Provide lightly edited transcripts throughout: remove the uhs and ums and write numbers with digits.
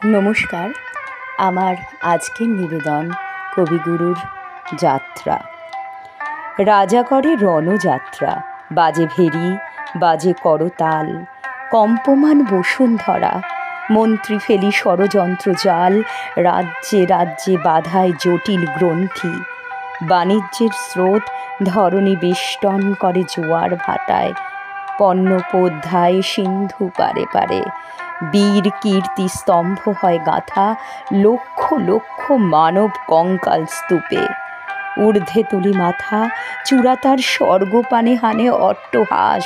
নমস্কার। আমার আজকের নিবেদন কবিগুরুর যাত্রা। রাজা করে রণযাত্রা, বাজে ভেরি, বাজে করতাল, কম্পমান বসুন্ধরা, মন্ত্রী ফেলি ষড়যন্ত্র জাল, রাজ্যে রাজ্যে বাধায় জটিল গ্রন্থি, বাণিজ্যের স্রোত ধরণী বেষ্টন করে জোয়ার ভাটায়, পণ্যপোধ্যায় সিন্ধু পারে পারে, বীর কীর্তি স্তম্ভ হয় গাঁথা লক্ষ লক্ষ মানব কঙ্কাল স্তূপে, ঊর্ধ্বে তুলি মাথা চূড়াতার স্বর্গপানে হানে অট্টহাস,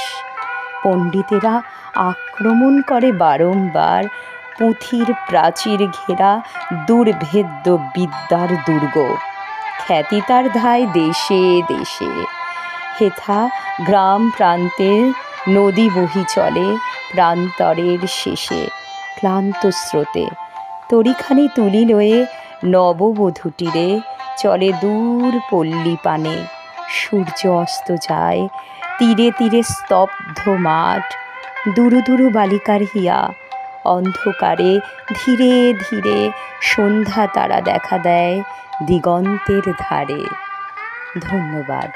পণ্ডিতেরা আক্রমণ করে বারংবার পুঁথির প্রাচীর ঘেরা দুর্ভেদ্য বিদ্যার দুর্গ, খ্যাতি তার ধায় দেশে দেশে, হেথা গ্রাম প্রান্তের নদী বহি চলে প্রান্তরের শেষে ক্লান্ত স্রোতে, তরিখানি তুলি লয়ে নববধূটিরে চলে দূর পল্লী পানে, সূর্য অস্ত যায় তীরে তীরে স্তব্ধ মাঠ, দুরু দুরু বালিকার হিয়া, অন্ধকারে ধীরে ধীরে সন্ধ্যা তারা দেখা দেয় দিগন্তের ধারে। ধন্যবাদ।